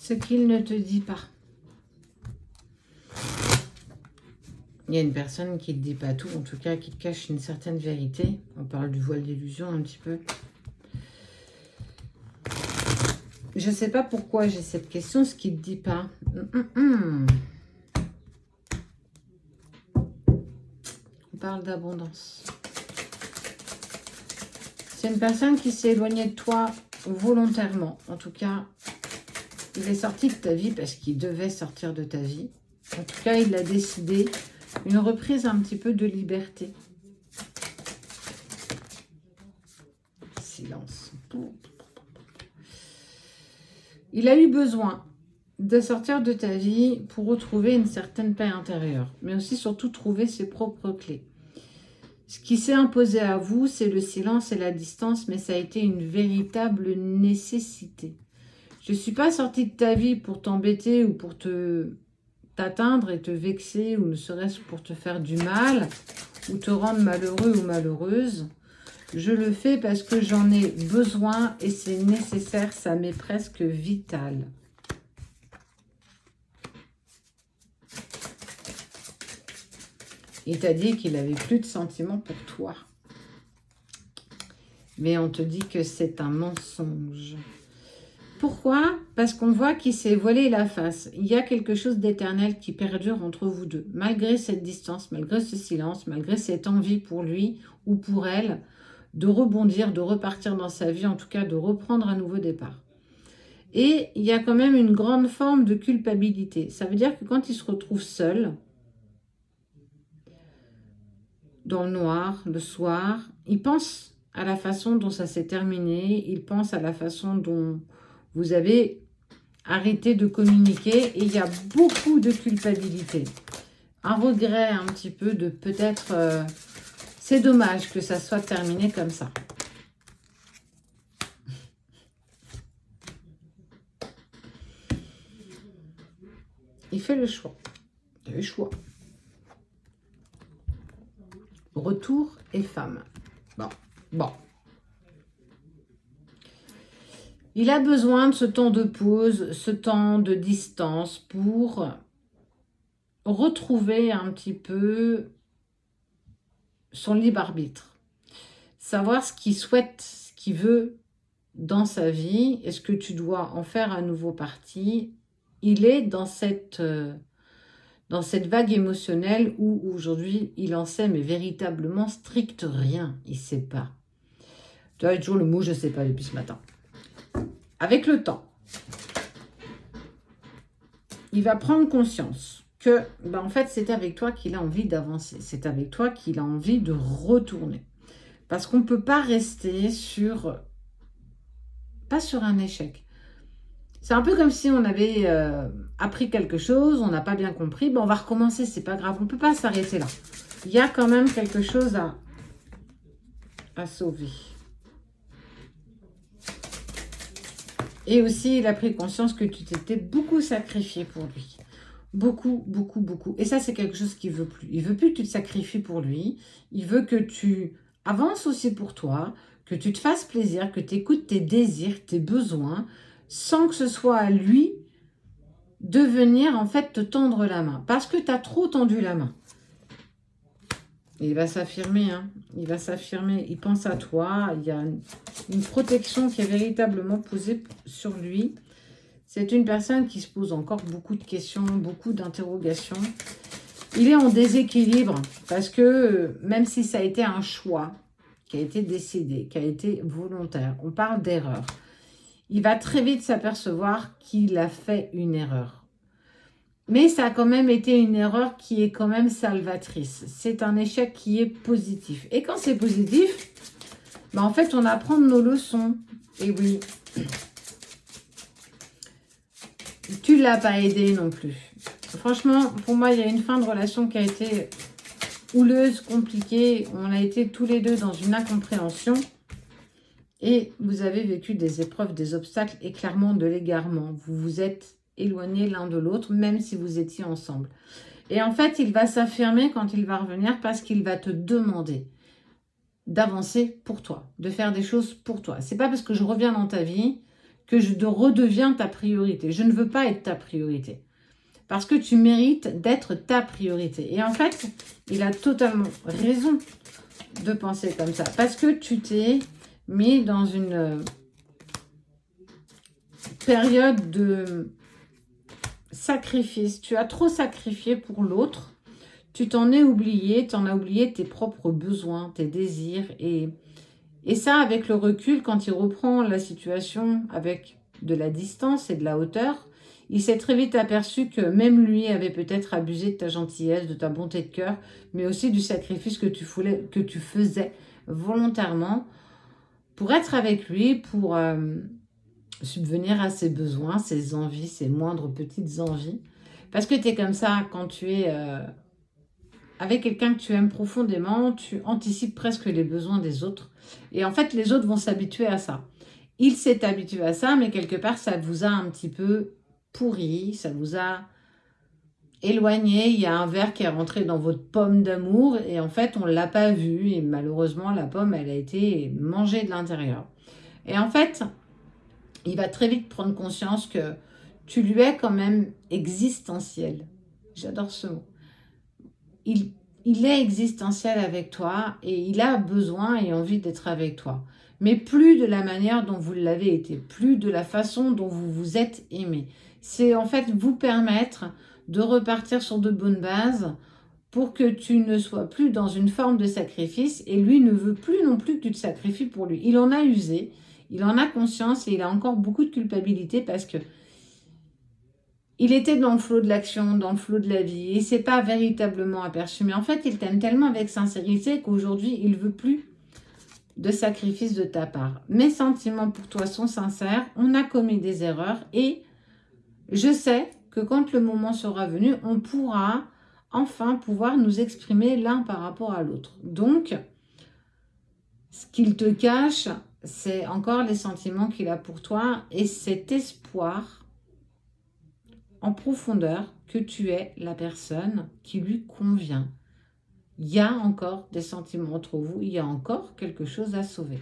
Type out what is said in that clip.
Ce qu'il ne te dit pas. Il y a une personne qui ne dit pas tout, en tout cas qui cache une certaine vérité. On parle du voile d'illusion un petit peu. Je ne sais pas pourquoi j'ai cette question, ce qui ne te dit pas. On parle d'abondance. C'est une personne qui s'est éloignée de toi volontairement. En tout cas, il est sorti de ta vie parce qu'il devait sortir de ta vie. En tout cas, il a décidé une reprise un petit peu de liberté. Silence. Il a eu besoin de sortir de ta vie pour retrouver une certaine paix intérieure, mais aussi surtout trouver ses propres clés. Ce qui s'est imposé à vous, c'est le silence et la distance, mais ça a été une véritable nécessité. Je ne suis pas sortie de ta vie pour t'embêter ou pour t'atteindre et te vexer, ou ne serait-ce pour te faire du mal, ou te rendre malheureux ou malheureuse. Je le fais parce que j'en ai besoin et c'est nécessaire, ça m'est presque vital. Il t'a dit qu'il n'avait plus de sentiments pour toi. Mais on te dit que c'est un mensonge. Pourquoi? Parce qu'on voit qu'il s'est voilé la face. Il y a quelque chose d'éternel qui perdure entre vous deux. Malgré cette distance, malgré ce silence, malgré cette envie pour lui ou pour elle, de rebondir, de repartir dans sa vie, en tout cas de reprendre un nouveau départ. Et il y a quand même une grande forme de culpabilité. Ça veut dire que quand il se retrouve seul, dans le noir, le soir, il pense à la façon dont ça s'est terminé, il pense à la façon dont vous avez arrêté de communiquer et il y a beaucoup de culpabilité. Un regret un petit peu de peut-être... c'est dommage que ça soit terminé comme ça. Il fait le choix. Le choix. Retour et femme. Bon. Il a besoin de ce temps de pause, ce temps de distance pour retrouver un petit peu son libre arbitre. Savoir ce qu'il souhaite, ce qu'il veut dans sa vie. Est-ce que tu dois en faire un nouveau parti? Il est dans cette vague émotionnelle où aujourd'hui il en sait mais véritablement strict rien. Il ne sait pas. Tu as toujours le mot je ne sais pas depuis ce matin. Avec le temps, il va prendre conscience que en fait c'est avec toi qu'il a envie d'avancer. C'est avec toi qu'il a envie de retourner. Parce qu'on ne peut pas rester pas sur un échec. C'est un peu comme si on avait appris quelque chose, on n'a pas bien compris, on va recommencer, c'est pas grave, on ne peut pas s'arrêter là. Il y a quand même quelque chose à sauver. Et aussi, il a pris conscience que tu t'étais beaucoup sacrifié pour lui. Beaucoup. Et ça, c'est quelque chose qu'il ne veut plus. Il ne veut plus que tu te sacrifies pour lui. Il veut que tu avances aussi pour toi, que tu te fasses plaisir, que tu écoutes tes désirs, tes besoins, sans que ce soit à lui de venir en fait te tendre la main. Parce que tu as trop tendu la main. Il va s'affirmer, hein. Il va s'affirmer, il pense à toi, il y a une protection qui est véritablement posée sur lui. C'est une personne qui se pose encore beaucoup de questions, beaucoup d'interrogations. Il est en déséquilibre parce que même si ça a été un choix qui a été décidé, qui a été volontaire, on parle d'erreur. Il va très vite s'apercevoir qu'il a fait une erreur. Mais ça a quand même été une erreur qui est quand même salvatrice. C'est un échec qui est positif. Et quand c'est positif, en fait, on apprend de nos leçons. Et oui, tu ne l'as pas aidé non plus. Franchement, pour moi, il y a une fin de relation qui a été houleuse, compliquée. On a été tous les deux dans une incompréhension. Et vous avez vécu des épreuves, des obstacles et clairement de l'égarement. Vous vous êtes éloignés l'un de l'autre, même si vous étiez ensemble. Et en fait, il va s'affirmer quand il va revenir parce qu'il va te demander d'avancer pour toi, de faire des choses pour toi. C'est pas parce que je reviens dans ta vie que je redeviens ta priorité. Je ne veux pas être ta priorité. Parce que tu mérites d'être ta priorité. Et en fait, il a totalement raison de penser comme ça. Parce que tu t'es mis dans une période de sacrifice. Tu as trop sacrifié pour l'autre. Tu t'en es oublié. Tu en as oublié tes propres besoins, tes désirs. Et ça, avec le recul, quand il reprend la situation avec de la distance et de la hauteur, il s'est très vite aperçu que même lui avait peut-être abusé de ta gentillesse, de ta bonté de cœur, mais aussi du sacrifice que tu faisais volontairement pour être avec lui, pour subvenir à ses besoins, ses envies, ses moindres petites envies. Parce que tu es comme ça quand tu es avec quelqu'un que tu aimes profondément, tu anticipes presque les besoins des autres. Et en fait, les autres vont s'habituer à ça. Il s'est habitué à ça, mais quelque part, ça vous a un petit peu pourri, ça vous a éloigné. Il y a un verre qui est rentré dans votre pomme d'amour et en fait, on ne l'a pas vu. Et malheureusement, la pomme, elle a été mangée de l'intérieur. Et en fait, il va très vite prendre conscience que tu lui es quand même existentiel. J'adore ce mot. Il est existentiel avec toi et il a besoin et envie d'être avec toi. Mais plus de la manière dont vous l'avez été, plus de la façon dont vous vous êtes aimé. C'est en fait vous permettre de repartir sur de bonnes bases pour que tu ne sois plus dans une forme de sacrifice et lui ne veut plus non plus que tu te sacrifies pour lui. Il en a usé, il en a conscience et il a encore beaucoup de culpabilité parce que il était dans le flot de l'action, dans le flot de la vie. Il ne s'est pas véritablement aperçu. Mais en fait, il t'aime tellement avec sincérité qu'aujourd'hui, il ne veut plus de sacrifice de ta part. Mes sentiments pour toi sont sincères. On a commis des erreurs. Et je sais que quand le moment sera venu, on pourra enfin pouvoir nous exprimer l'un par rapport à l'autre. Donc, ce qu'il te cache, c'est encore les sentiments qu'il a pour toi et cet espoir en profondeur que tu es la personne qui lui convient. Il y a encore des sentiments entre vous, il y a encore quelque chose à sauver.